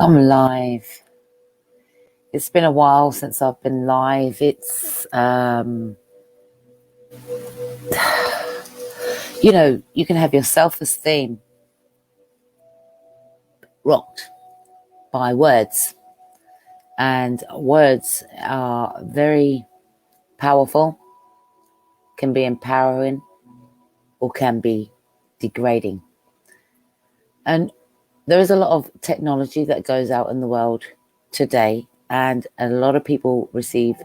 I'm live. It's been a while since I've been live. It's, you can have your self-esteem rocked by words. And words are very powerful, can be empowering, or can be degrading. And there is a lot of technology that goes out in the world today, and a lot of people receive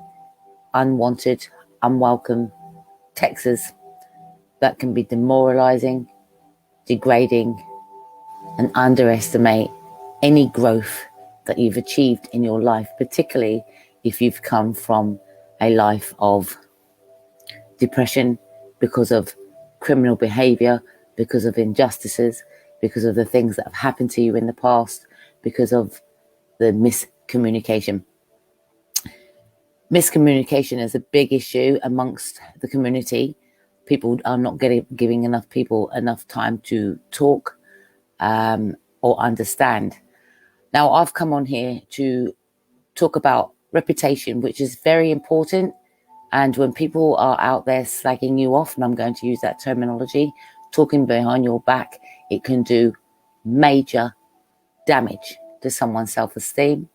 unwanted, unwelcome texts that can be demoralizing, degrading, and underestimate any growth that you've achieved in your life, particularly if you've come from a life of depression because of criminal behavior, because of injustices, because of the things that have happened to you in the past, because of the miscommunication. Miscommunication is a big issue amongst the community. People are not giving enough people enough time to talk or understand. Now, I've come on here to talk about reputation, which is very important. And when people are out there slagging you off, and I'm going to use that terminology, talking behind your back, it can do major damage to someone's self-esteem,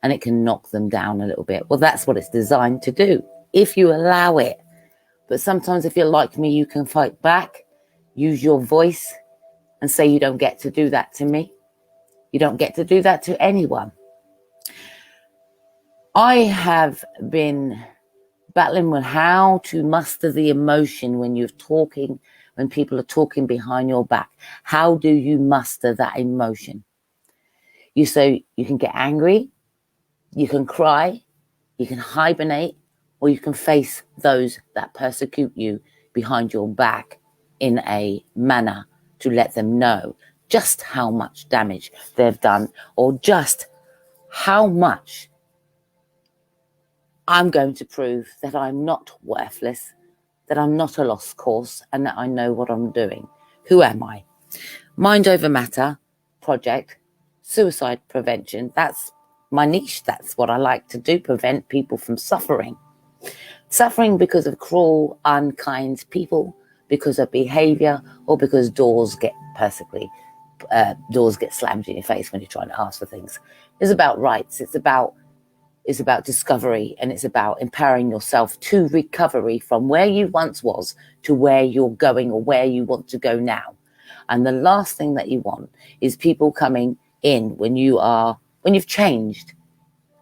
and it can knock them down a little bit. Well, that's what it's designed to do, if you allow it. But sometimes if you're like me, you can fight back, use your voice, and say you don't get to do that to me. You don't get to do that to anyone. I have been battling with how to muster the emotion when people are talking behind your back. How do you muster that emotion? You can get angry, you can cry, you can hibernate, or you can face those that persecute you behind your back in a manner to let them know just how much damage they've done, or just how much I'm going to prove that I'm not worthless, that I'm not a lost cause, and that I know what I'm doing. Who am I? Mind over matter project, suicide prevention. That's my niche. That's what I like to do, prevent people from suffering. Suffering because of cruel, unkind people, because of behavior, or because doors get slammed in your face when you're trying to ask for things. It's about rights. It's about discovery, and it's about empowering yourself to recovery from where you once was to where you're going, or where you want to go now. And the last thing that you want is people coming in when you've changed.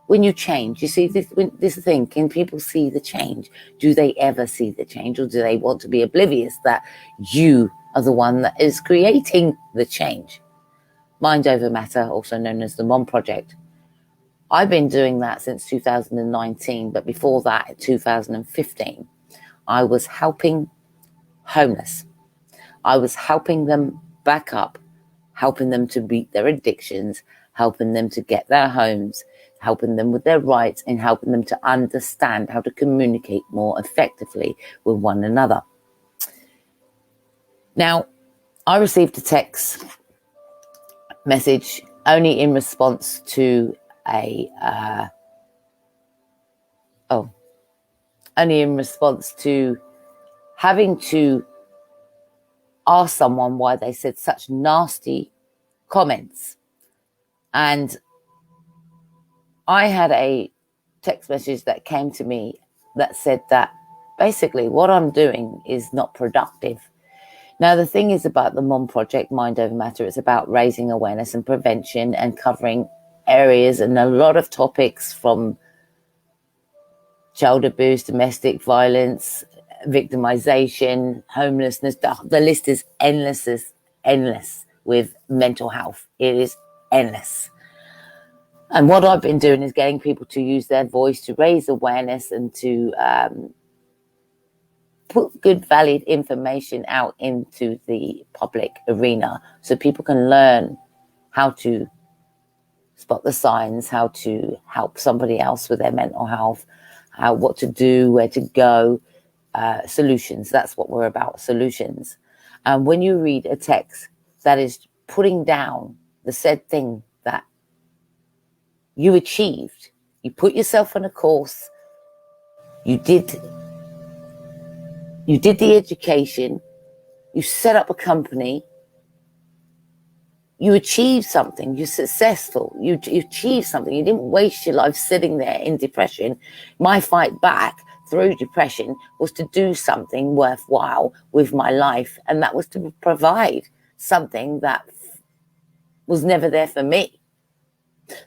When you change, you see this thing, can people see the change? Do they ever see the change, or do they want to be oblivious that you are the one that is creating the change? Mind over matter, also known as the MOM project. I've been doing that since 2019, but before that, in 2015, I was helping homeless. I was helping them back up, helping them to beat their addictions, helping them to get their homes, helping them with their rights, and helping them to understand how to communicate more effectively with one another. Now, I received a text message only in response to having to ask someone why they said such nasty comments. And I had a text message that came to me that said that basically what I'm doing is not productive. Now, the thing is about the MOM project, Mind Over Matter, it's about raising awareness and prevention and covering areas and a lot of topics, from child abuse, domestic violence, victimization, homelessness. The list is endless with mental health. It is endless. And what I've been doing is getting people to use their voice to raise awareness and to put good, valid information out into the public arena so people can learn how to spot the signs, how to help somebody else with their mental health, what to do, where to go, solutions. That's what we're about, solutions. And when you read a text that is putting down the said thing that You achieved. You put yourself on a course. You did the education. You set up a company. You achieved something. You're successful. You achieved something. You didn't waste your life sitting there in depression. My fight back through depression was to do something worthwhile with my life, and that was to provide something that was never there for me.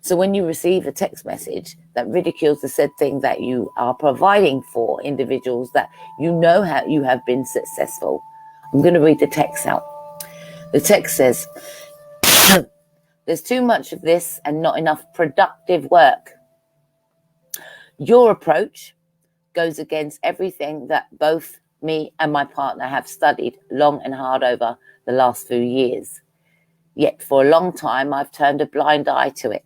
So when you receive a text message that ridicules the said thing that you are providing for individuals that you know how you have been successful, I'm going to read the text out. The text says, there's too much of this and not enough productive work. Your approach goes against everything that both me and my partner have studied long and hard over the last few years. Yet for a long time, I've turned a blind eye to it.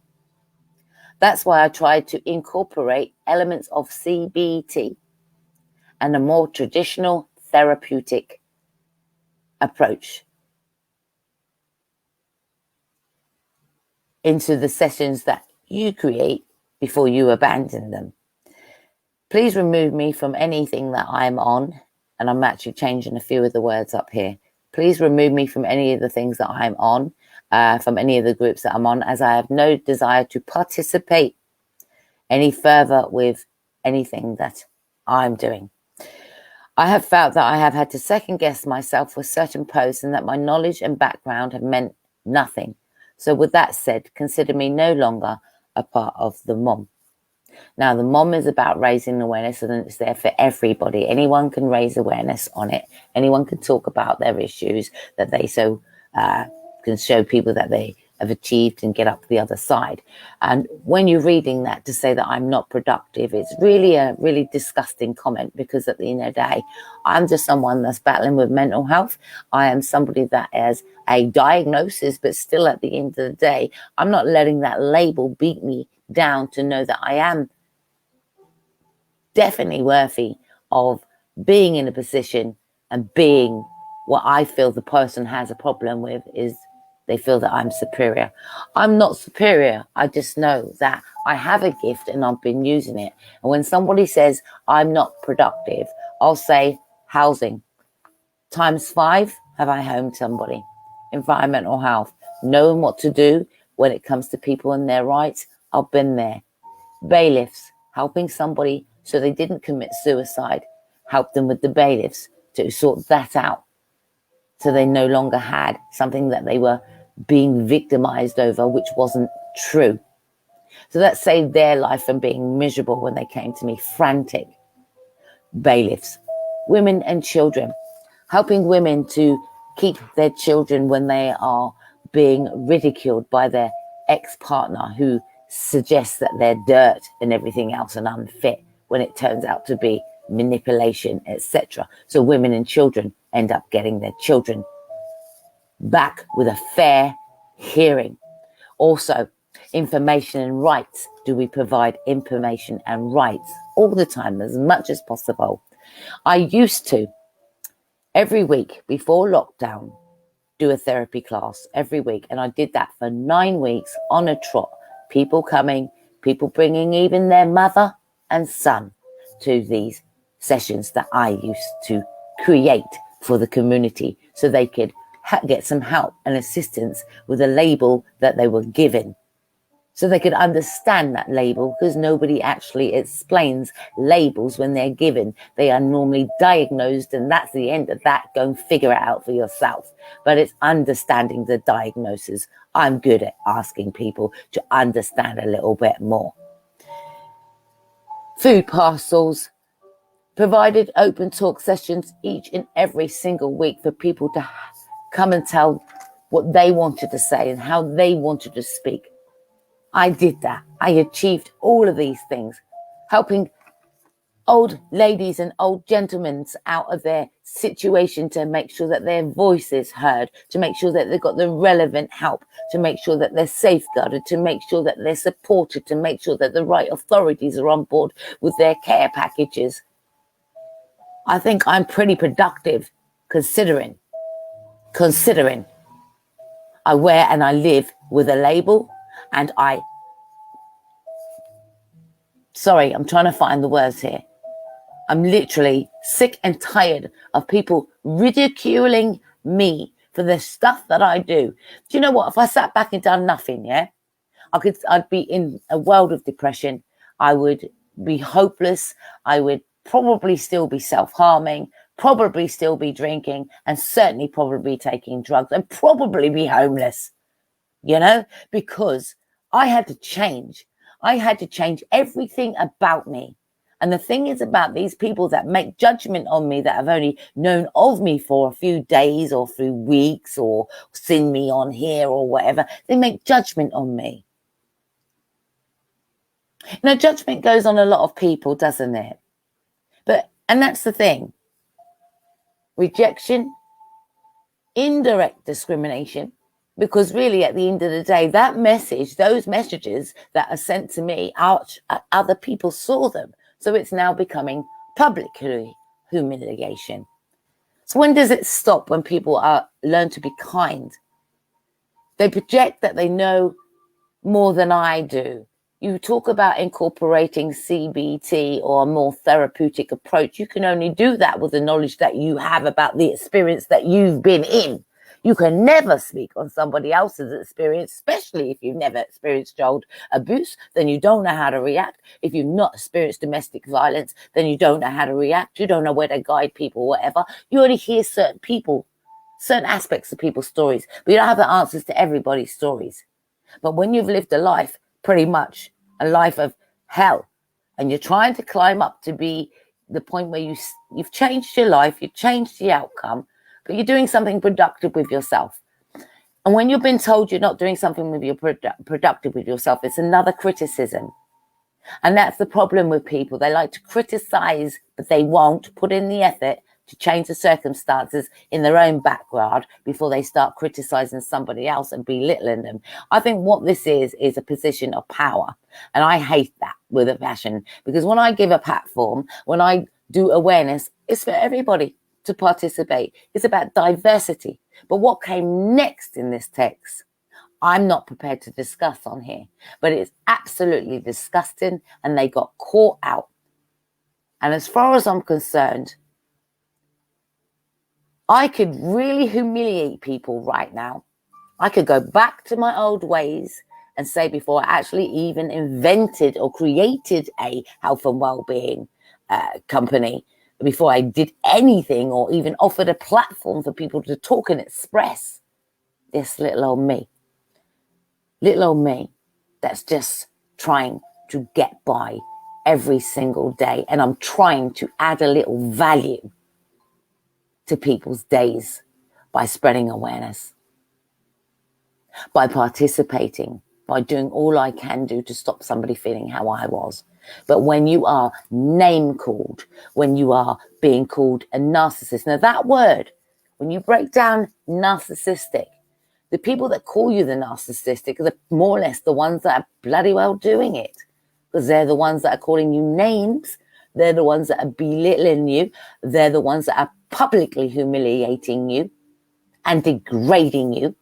That's why I tried to incorporate elements of CBT and a more traditional therapeutic approach into the sessions that you create before you abandon them. Please remove me from anything that I'm on, and I'm actually changing a few of the words up here. Please remove me from any of the things that I'm on, from any of the groups that I'm on, as I have no desire to participate any further with anything that I'm doing. I have felt that I have had to second guess myself for certain posts and that my knowledge and background have meant nothing. So with that said, consider me no longer a part of the MOM. Now, the MOM is about raising awareness, and it's there for everybody. Anyone can raise awareness on it. Anyone can talk about their issues that they can show people that they have achieved and get up the other side. And when you're reading that to say that I'm not productive, it's really a really disgusting comment, because at the end of the day, I'm just someone that's battling with mental health. I am somebody that has a diagnosis, but still at the end of the day, I'm not letting that label beat me down to know that I am definitely worthy of being in a position and being what I feel the person has a problem with is they feel that I'm superior. I'm not superior. I just know that I have a gift and I've been using it. And when somebody says I'm not productive, I'll say housing. Times 5, have I homed somebody? Environmental health. Knowing what to do when it comes to people and their rights, I've been there. Bailiffs. Helping somebody so they didn't commit suicide. Help them with the bailiffs to sort that out. So they no longer had something that they were being victimized over, which wasn't true. So that saved their life from being miserable when they came to me, frantic. Bailiffs. Women and children. Helping women to keep their children when they are being ridiculed by their ex-partner who suggests that they're dirt and everything else and unfit, when it turns out to be manipulation, etc. So women and children end up getting their children back with a fair hearing. Also, information and rights. Do we provide information and rights all the time, as much as possible? I used to, every week before lockdown, do a therapy class every week. And I did that for 9 weeks on a trot. People coming, people bringing even their mother and son to these sessions that I used to create for the community so they could get some help and assistance with a label that they were given. So they could understand that label, because nobody actually explains labels when they're given. They are normally diagnosed, and that's the end of that. Go and figure it out for yourself. But it's understanding the diagnosis. I'm good at asking people to understand a little bit more. Food parcels. Provided open talk sessions each and every single week for people to come and tell what they wanted to say and how they wanted to speak. I did that. I achieved all of these things, helping old ladies and old gentlemen out of their situation to make sure that their voice is heard, to make sure that they've got the relevant help, to make sure that they're safeguarded, to make sure that they're supported, to make sure that the right authorities are on board with their care packages. I think I'm pretty productive considering I wear and I live with a label, and I Sorry, I'm trying to find the words here. I'm literally sick and tired of people ridiculing me for the stuff that I do. Do you know what? If I sat back and done nothing, yeah, I'd be in a world of depression. I would be hopeless. I would probably still be self-harming, probably still be drinking, and certainly probably taking drugs, and probably be homeless, because I had to change. I had to change everything about me. And the thing is about these people that make judgment on me, that have only known of me for a few days or a few weeks or seen me on here or whatever, they make judgment on me. Judgment goes on a lot of people, doesn't it? And that's the thing. Rejection, indirect discrimination, because really at the end of the day, that message, those messages that are sent to me, other people saw them. So it's now becoming public humiliation. So when does it stop? When people learn to be kind? They project that they know more than I do. You talk about incorporating CBT or a more therapeutic approach. You can only do that with the knowledge that you have about the experience that you've been in. You can never speak on somebody else's experience, especially if you've never experienced child abuse, then you don't know how to react. If you've not experienced domestic violence, then you don't know how to react. You don't know where to guide people, whatever. You only hear certain aspects of people's stories, but you don't have the answers to everybody's stories. But when you've lived a life, pretty much a life of hell, and you're trying to climb up to be the point where you've changed your life, you've changed the outcome, but you're doing something productive with yourself. And when you've been told you're not doing something with your productive with yourself, it's another criticism. And that's the problem with people. They like to criticize, but they won't put in the effort to change the circumstances in their own backyard before they start criticizing somebody else and belittling them. I think what this is a position of power. And I hate that with a passion, because when I give a platform, when I do awareness, it's for everybody to participate. It's about diversity. But what came next in this text, I'm not prepared to discuss on here, but it's absolutely disgusting, and they got caught out. And as far as I'm concerned, I could really humiliate people right now. I could go back to my old ways and say, before I actually even invented or created a health and well-being company, before I did anything or even offered a platform for people to talk and express, this little old me that's just trying to get by every single day. And I'm trying to add a little value to people's days by spreading awareness, by participating, by doing all I can do to stop somebody feeling how I was. But when you are name called, when you are being called a narcissist, now that word, when you break down narcissistic, the people that call you the narcissistic are more or less the ones that are bloody well doing it, because they're the ones that are calling you names. They're the ones that are belittling you. They're the ones that are publicly humiliating you and degrading you.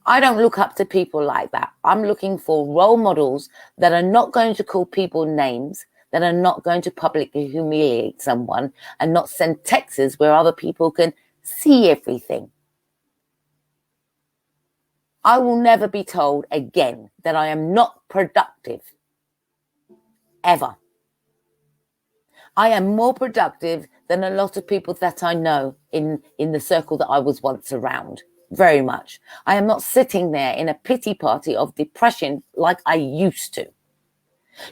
I don't look up to people like that. I'm looking for role models that are not going to call people names, that are not going to publicly humiliate someone, and not send texts where other people can see everything. I will never be told again that I am not productive. Ever. I am more productive than a lot of people that I know in the circle that I was once around. Very much. I am not sitting there in a pity party of depression like I used to.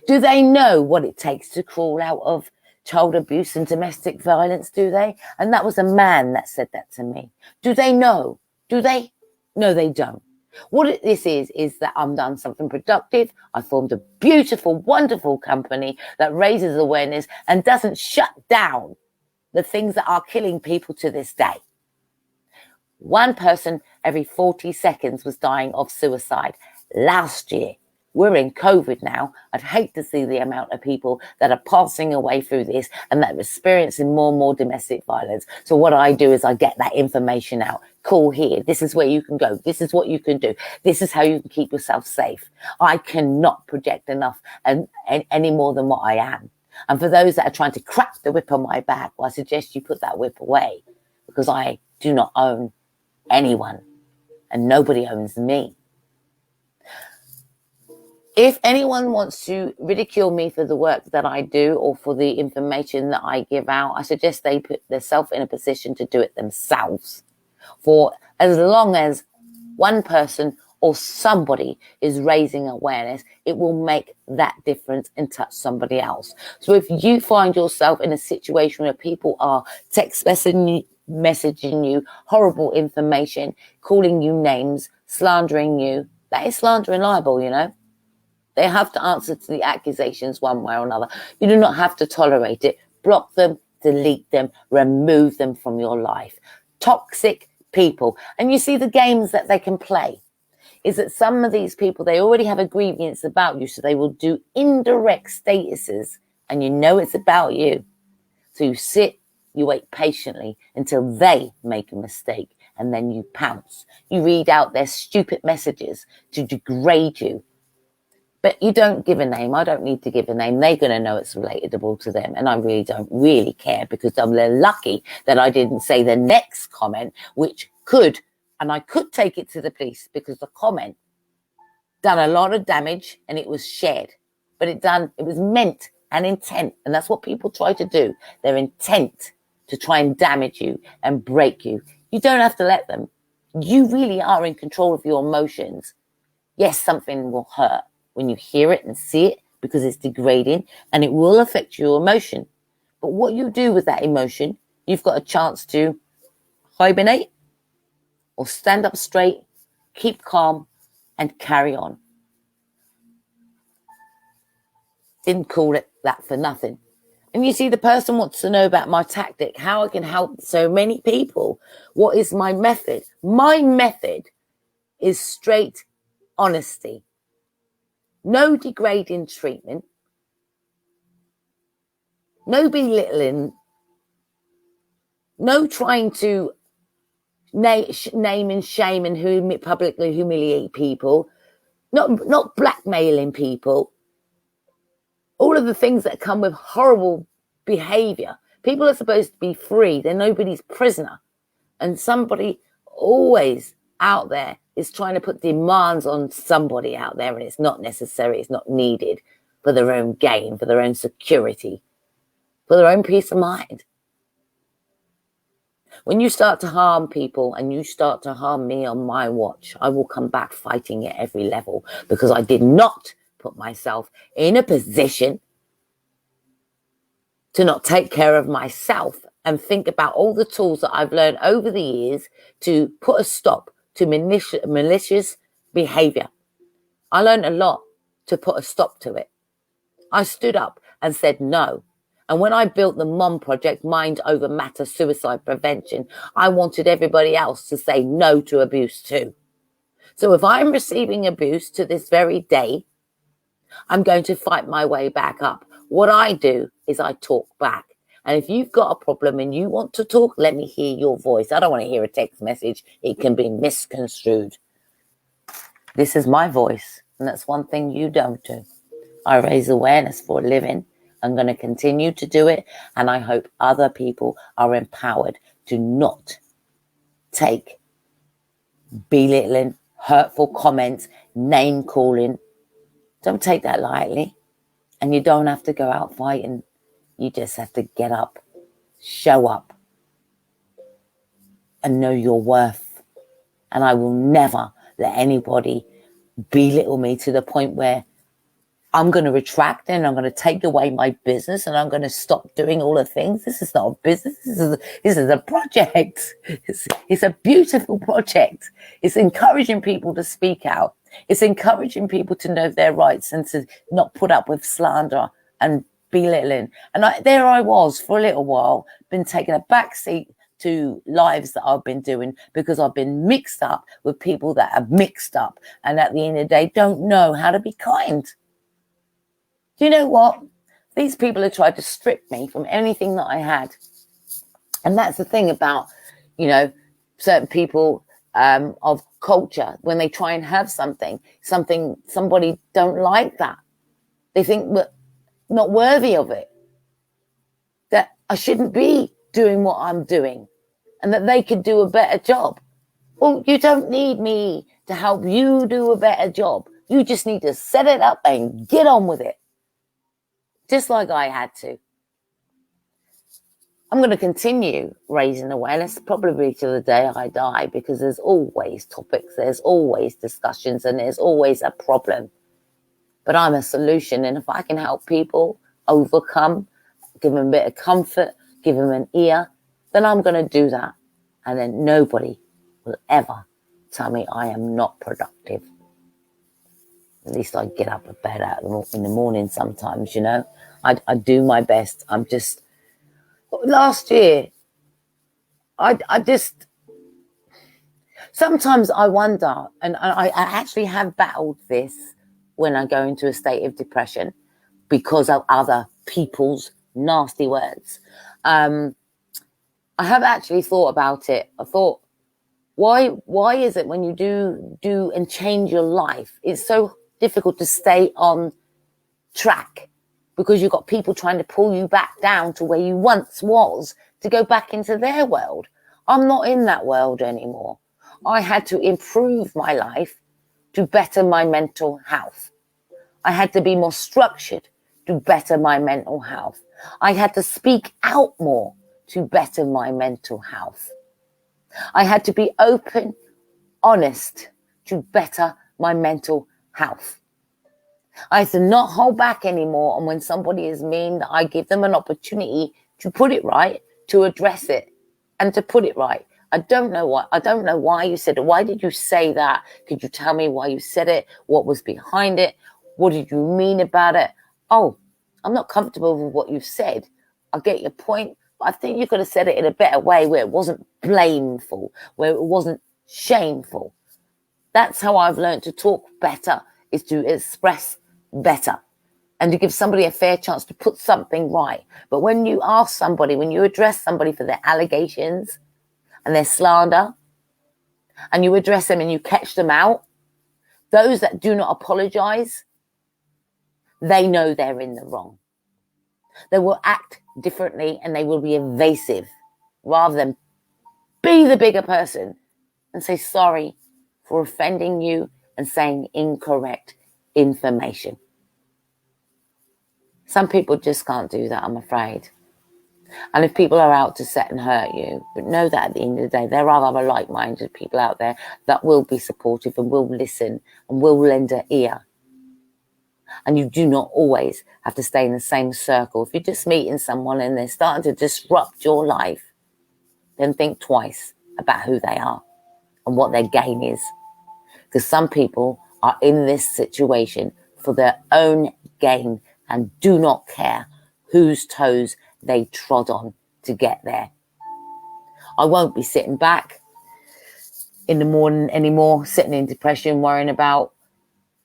Do they know what it takes to crawl out of child abuse and domestic violence? Do they? And that was a man that said that to me. Do they know? Do they? No, they don't. What this is that I'm done something productive. I formed a beautiful, wonderful company that raises awareness and doesn't shut down the things that are killing people to this day. One person every 40 seconds was dying of suicide last year. We're in COVID now. I'd hate to see the amount of people that are passing away through this and that are experiencing more and more domestic violence. So what I do is I get that information out. Call here. This is where you can go. This is what you can do. This is how you can keep yourself safe. I cannot project enough and any more than what I am. And for those that are trying to crack the whip on my back, well, I suggest you put that whip away, because I do not own anyone and nobody owns me. If anyone wants to ridicule me for the work that I do or for the information that I give out, I suggest they put themselves in a position to do it themselves. For as long as one person or somebody is raising awareness, it will make that difference and touch somebody else. So if you find yourself in a situation where people are text messaging you horrible information, calling you names, slandering you, that is slander and libel, you know. They have to answer to the accusations one way or another. You do not have to tolerate it. Block them, delete them, remove them from your life. Toxic people. And you see the games that they can play is that some of these people, they already have a grievance about you, so they will do indirect statuses and you know it's about you. So you sit, you wait patiently until they make a mistake and then you pounce. You read out their stupid messages to degrade you. But you don't give a name. I don't need to give a name. They're going to know it's relatable to them. And I really don't really care, because I'm lucky that I didn't say the next comment, which could, and I could take it to the police, because the comment done a lot of damage and it was shared. But it was meant and intent. And that's what people try to do. Their intent to try and damage you and break you. You don't have to let them. You really are in control of your emotions. Yes, something will hurt when you hear it and see it, because it's degrading and it will affect your emotion. But what you do with that emotion, you've got a chance to hibernate or stand up straight, keep calm and carry on. Didn't call it that for nothing. And you see, the person wants to know about my tactic, how I can help so many people. What is my method? My method is straight honesty. No degrading treatment, no belittling, no trying to name and shame and publicly humiliate people, not blackmailing people. All of the things that come with horrible behavior. People are supposed to be free. They're nobody's prisoner. And somebody always out there is trying to put demands on somebody out there, and it's not necessary, it's not needed, for their own gain, for their own security, for their own peace of mind. When you start to harm people and you start to harm me on my watch, I will come back fighting at every level, because I did not put myself in a position to not take care of myself and think about all the tools that I've learned over the years to put a stop to malicious behavior. I learned a lot to put a stop to it. I stood up and said no. And when I built the MOM project, Mind Over Matter Suicide Prevention, I wanted everybody else to say no to abuse too. So if I'm receiving abuse to this very day, I'm going to fight my way back up. What I do is I talk back. And if you've got a problem and you want to talk, let me hear your voice. I don't want to hear a text message. It can be misconstrued. This is my voice, and that's one thing you don't do. I raise awareness for a living. I'm going to continue to do it, and I hope other people are empowered to not take belittling, hurtful comments, name calling. Don't take that lightly. And you don't have to go out fighting. You just have to get up, show up, and know your worth. And I will never let anybody belittle me to the point where I'm going to retract and I'm going to take away my business and I'm going to stop doing all the things. This is not a business. This is a project. It's a beautiful project. It's encouraging people to speak out. It's encouraging people to know their rights and to not put up with slander and belittling. And there I was for a little while, been taking a back seat to lives that I've been doing because I've been mixed up with people that are mixed up and at the end of the day don't know how to be kind. Do you know what? These people have tried to strip me from anything that I had. And that's the thing about, certain people of culture, when they try and have somebody don't like that. They think we're not worthy of it, that I shouldn't be doing what I'm doing and that they could do a better job. Well, you don't need me to help you do a better job. You just need to set it up and get on with it. Just like I had to. I'm going to continue raising awareness probably till the day I die, because there's always topics, there's always discussions, and there's always a problem. But I'm a solution, and if I can help people overcome, give them a bit of comfort, give them an ear, then I'm going to do that. And then nobody will ever tell me I am not productive. At least I get up of bed in the morning sometimes, I do my best. Last year, sometimes I wonder, and I actually have battled this when I go into a state of depression because of other people's nasty words. I have actually thought about it. I thought, why is it when you do and change your life, it's so difficult to stay on track? Because you've got people trying to pull you back down to where you once was to go back into their world. I'm not in that world anymore. I had to improve my life to better my mental health. I had to be more structured to better my mental health. I had to speak out more to better my mental health. I had to be open, honest to better my mental health. I have to not hold back anymore. And when somebody is mean, I give them an opportunity to put it right, to address it and to put it right. I don't know why you said it. Why did you say that? Could you tell me why you said it? What was behind it? What did you mean about it? Oh, I'm not comfortable with what you've said. I get your point. But I think you could have said it in a better way where it wasn't blameful, where it wasn't shameful. That's how I've learned to talk better, is to express better and to give somebody a fair chance to put something right. But when you ask somebody, when you address somebody for their allegations and their slander, and you address them and you catch them out, those that do not apologize, they know they're in the wrong. They will act differently and they will be evasive rather than be the bigger person and say sorry for offending you and saying incorrect information. Some people just can't do that, I'm afraid. And if people are out to set and hurt you, but know that at the end of the day, there are other like-minded people out there that will be supportive and will listen and will lend an ear. And you do not always have to stay in the same circle. If you're just meeting someone and they're starting to disrupt your life, then think twice about who they are and what their gain is. Because some people are in this situation for their own gain and do not care whose toes they trod on to get there. I won't be sitting back in the morning anymore, sitting in depression, worrying about,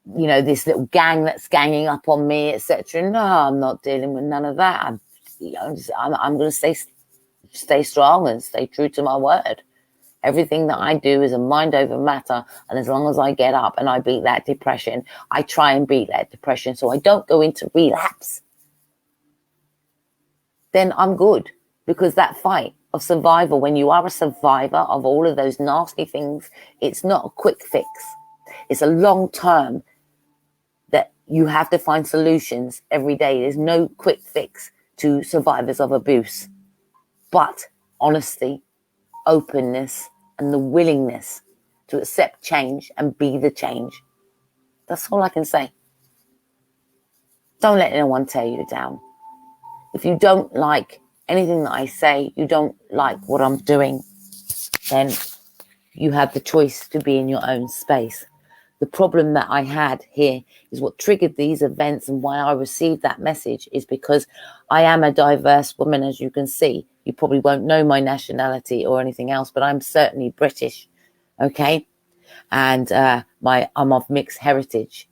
this little gang that's ganging up on me, etc. No, I'm not dealing with none of that. I'm going to stay strong and stay true to my word. Everything that I do is a mind over matter. And as long as I get up and I beat that depression, I try and beat that depression so I don't go into relapse. Then I'm good, because that fight of survival, when you are a survivor of all of those nasty things, it's not a quick fix. It's a long term that you have to find solutions every day. There's no quick fix to survivors of abuse, but honesty, openness, and the willingness to accept change and be the change. That's all I can say. Don't let anyone tear you down. If you don't like anything that I say, you don't like what I'm doing, then you have the choice to be in your own space. The problem that I had here is what triggered these events, and why I received that message is because I am a diverse woman, as you can see. You probably won't know my nationality or anything else, but I'm certainly British, okay? And I'm of mixed heritage.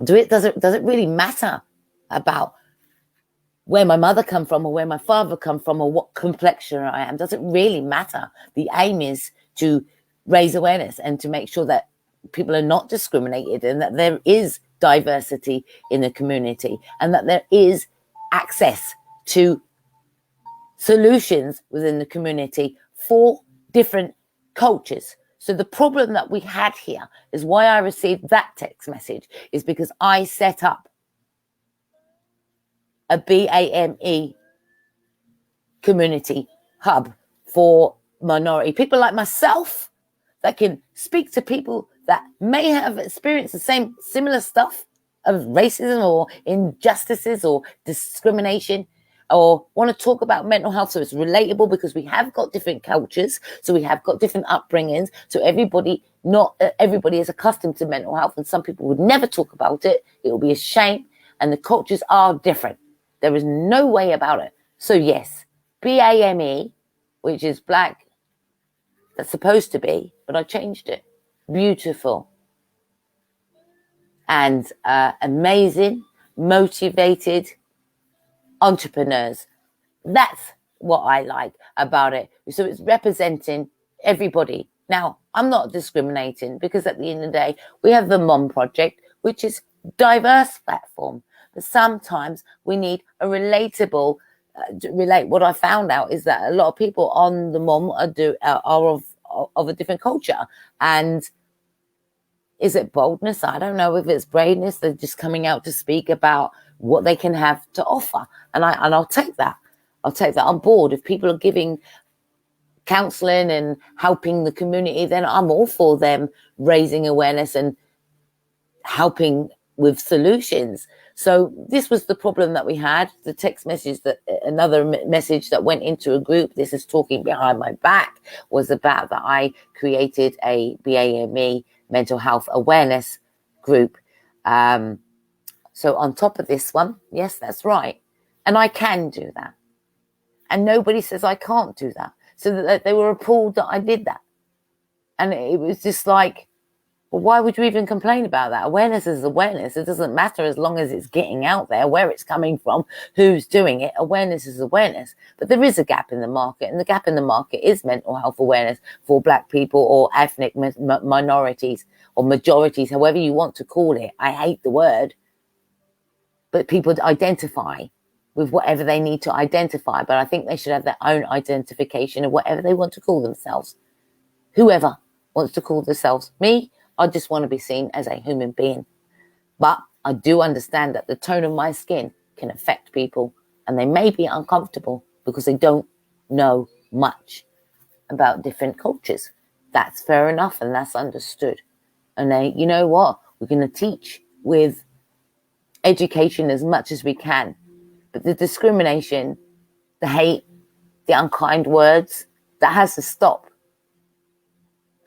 Does it really matter about where my mother come from or where my father come from or what complexion I am? Does it really matter? The aim is to raise awareness and to make sure that people are not discriminated, and that there is diversity in the community, and that there is access to solutions within the community for different cultures. So the problem that we had here is why I received that text message is because I set up a BAME community hub for minority people like myself that can speak to people that may have experienced the similar stuff of racism or injustices or discrimination, or want to talk about mental health, so it's relatable, because we have got different cultures, so we have got different upbringings, so not everybody is accustomed to mental health, and some people would never talk about it. It will be a shame, and the cultures are different. There is no way about it. So yes, BAME, which is black, that's supposed to be, but I changed it. Beautiful and amazing, motivated entrepreneurs. That's what I like about it. So it's representing everybody. Now, I'm not discriminating, because at the end of the day, we have the Mom Project, which is diverse platform. But sometimes we need a relatable, what I found out is that a lot of people on the Mom are of a different culture. And is it boldness? I don't know if it's braveness. They're just coming out to speak about what they can have to offer. And I'll take that. I'll take that on board. If people are giving counseling and helping the community, then I'm all for them raising awareness and helping with solutions. So this was the problem that we had. The text message, another message that went into a group, this is talking behind my back, was about that I created a BAME mental health awareness group. So on top of this one, yes, that's right. And I can do that. And nobody says I can't do that. So that they were appalled that I did that. And it was just like, well, why would you even complain about that? Awareness is awareness. It doesn't matter as long as it's getting out there, where it's coming from, who's doing it. Awareness is awareness. But there is a gap in the market, and the gap in the market is mental health awareness for Black people or ethnic minorities or majorities, however you want to call it. I hate the word. But people identify with whatever they need to identify. But I think they should have their own identification of whatever they want to call themselves. Whoever wants to call themselves. Me, I just want to be seen as a human being. But I do understand that the tone of my skin can affect people, and they may be uncomfortable because they don't know much about different cultures. That's fair enough, and that's understood. And you know what? We're going to teach with education as much as we can. But the discrimination, the hate, the unkind words, that has to stop.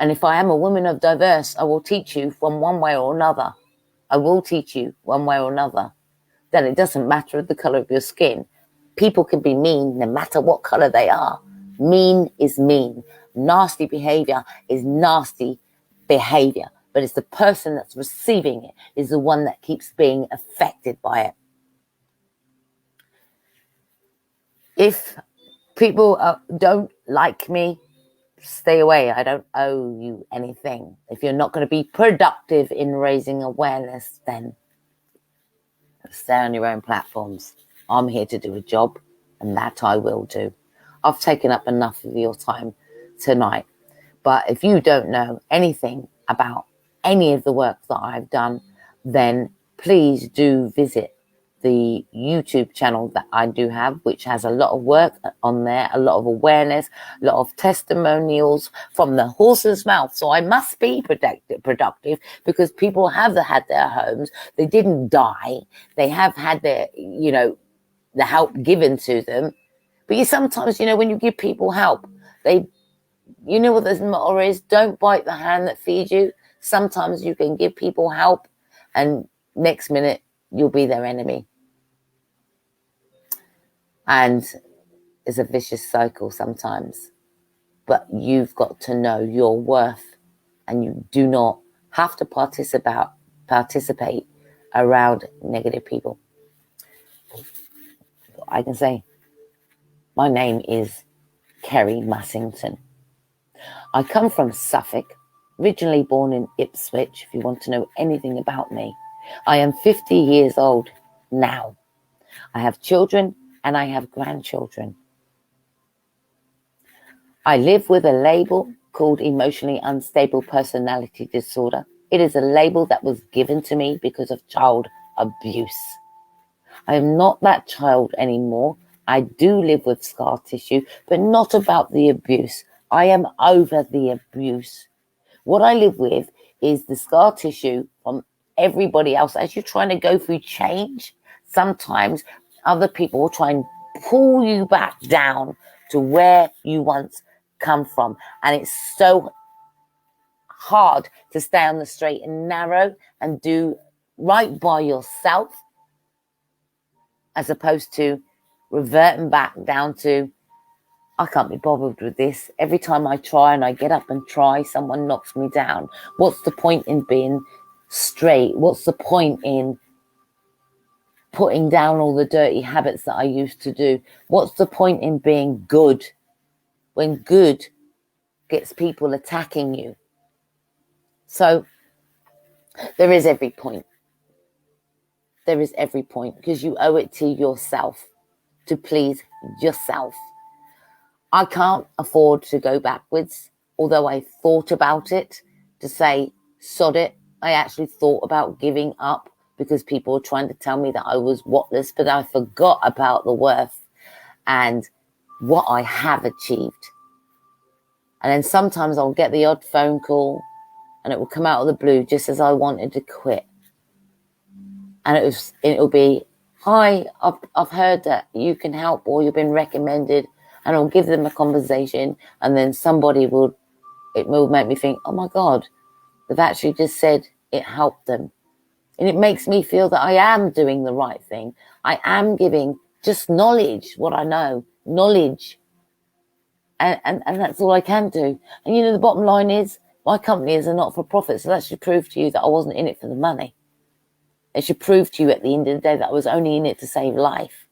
And if I am a woman of diverse, I will teach you from one way or another. I will teach you one way or another that it doesn't matter the color of your skin. People can be mean no matter what color they are. Mean is mean. Nasty behavior is nasty behavior. But it's the person that's receiving it is the one that keeps being affected by it. If people don't like me, stay away. I don't owe you anything. If you're not going to be productive in raising awareness, then stay on your own platforms. I'm here to do a job, and that I will do. I've taken up enough of your time tonight. But if you don't know anything about any of the work that I've done, then please do visit the YouTube channel that I do have, which has a lot of work on there, a lot of awareness, a lot of testimonials from the horse's mouth. So I must be productive because people have had their homes. They didn't die. They have had their, the help given to them. But sometimes, when you give people help, what the motto is? Don't bite the hand that feeds you. Sometimes you can give people help and next minute you'll be their enemy. And it's a vicious cycle sometimes. But you've got to know your worth, and you do not have to participate around negative people. I can say, my name is Kerry Massington. I come from Suffolk, originally born in Ipswich, if you want to know anything about me. I am 50 years old now. I have children and I have grandchildren. I live with a label called emotionally unstable personality disorder. It is a label that was given to me because of child abuse. I am not that child anymore. I do live with scar tissue, but not about the abuse. I am over the abuse. What I live with is the scar tissue from everybody else. As you're trying to go through change, sometimes other people will try and pull you back down to where you once come from. And it's so hard to stay on the straight and narrow and do right by yourself, as opposed to reverting back down to, I can't be bothered with this. Every time I try and I get up and try, someone knocks me down. What's the point in being straight? What's the point in putting down all the dirty habits that I used to do? What's the point in being good when good gets people attacking you? So there is every point. There is every point, because you owe it to yourself to please yourself. I can't afford to go backwards, although I thought about it, to say, sod it. I actually thought about giving up because people were trying to tell me that I was whatless, but I forgot about the worth and what I have achieved. And then sometimes I'll get the odd phone call and it will come out of the blue just as I wanted to quit. And it'll be, hi, I've heard that you can help or you've been recommended. And I'll give them a conversation, and then it will make me think, oh my God, they've actually just said it helped them. And it makes me feel that I am doing the right thing. I am giving just knowledge, what I know, knowledge. And that's all I can do. And the bottom line is, my company is a not-for-profit, so that should prove to you that I wasn't in it for the money. It should prove to you at the end of the day that I was only in it to save life.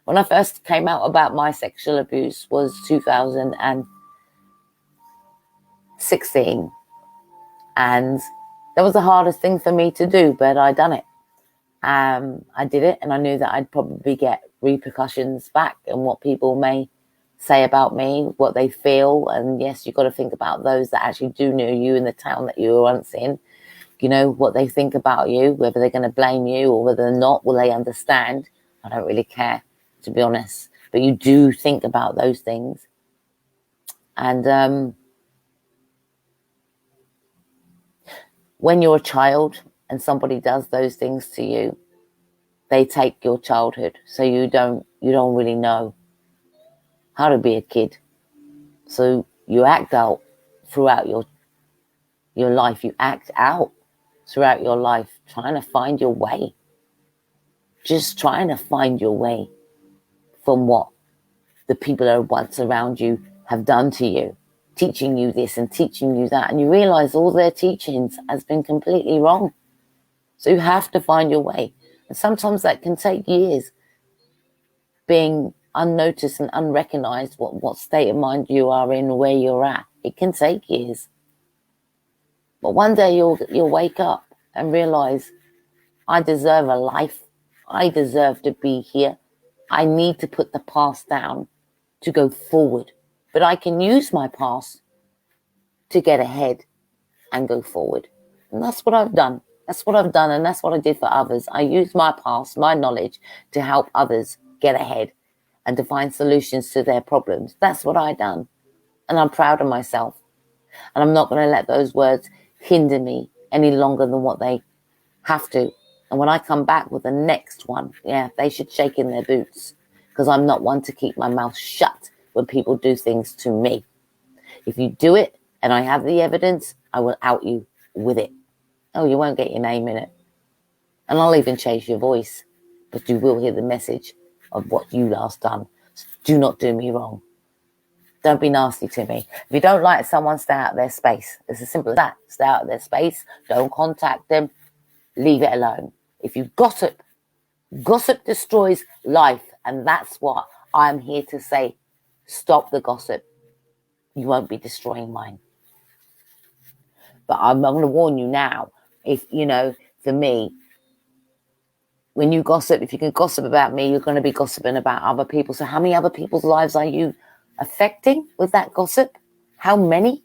When I first came out about my sexual abuse was 2016. And that was the hardest thing for me to do, but I done it. I did it, and I knew that I'd probably get repercussions back and what people may say about me, what they feel. And yes, you've got to think about those that actually do know you in the town that you were once in. What they think about you, whether they're going to blame you or whether they're not, will they understand? I don't really care, to be honest. But you do think about those things. And when you're a child and somebody does those things to you, they take your childhood. So you don't really know how to be a kid. So you act out throughout your life. You act out throughout your life, trying to find your way. Just trying to find your way from what the people that are once around you have done to you, teaching you this and teaching you that. And you realize all their teachings has been completely wrong. So you have to find your way. And sometimes that can take years, being unnoticed and unrecognized, what state of mind you are in, where you're at. It can take years. But one day you'll wake up and realize, I deserve a life. I deserve to be here. I need to put the past down to go forward. But I can use my past to get ahead and go forward. And that's what I've done. That's what I've done, and that's what I did for others. I used my past, my knowledge, to help others get ahead and to find solutions to their problems. That's what I done. And I'm proud of myself. And I'm not going to let those words hinder me any longer than what they have to. And when I come back with the next one, they should shake in their boots, because I'm not one to keep my mouth shut when people do things to me. If you do it and I have the evidence, I will out you with it. Oh, you won't get your name in it. And I'll even change your voice, but you will hear the message of what you last done. So do not do me wrong. Don't be nasty to me. If you don't like someone, stay out of their space. It's as simple as that. Stay out of their space. Don't contact them. Leave it alone. If you gossip destroys life. And that's what I'm here to say. Stop the gossip. You won't be destroying mine. But I'm going to warn you now. If, for me, when you gossip, if you can gossip about me, you're going to be gossiping about other people. So how many other people's lives are you affecting with that gossip? How many?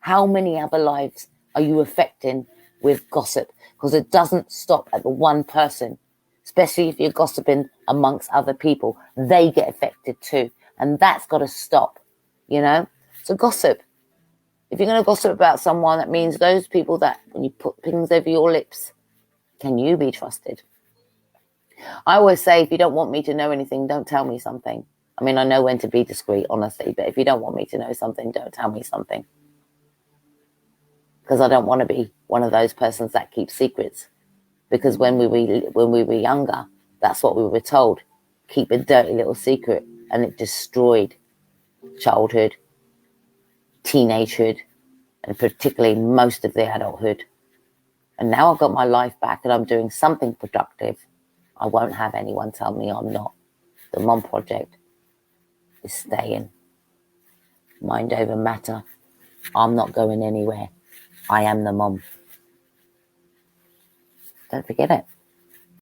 How many other lives are you affecting with gossip? Because it doesn't stop at the one person, especially if you're gossiping amongst other people. They get affected too. And that's got to stop, So gossip. If you're going to gossip about someone, that means those people that when you put things over your lips, can you be trusted? I always say, if you don't want me to know anything, don't tell me something. I mean, I know when to be discreet, honestly, but if you don't want me to know something, don't tell me something. Because I don't want to be one of those persons that keeps secrets. Because when we were younger, that's what we were told. Keep a dirty little secret. And it destroyed childhood, teenagehood, and particularly most of the adulthood. And now I've got my life back and I'm doing something productive. I won't have anyone tell me I'm not. The Mom Project is staying. Mind over matter. I'm not going anywhere. I am the mom. Don't forget it.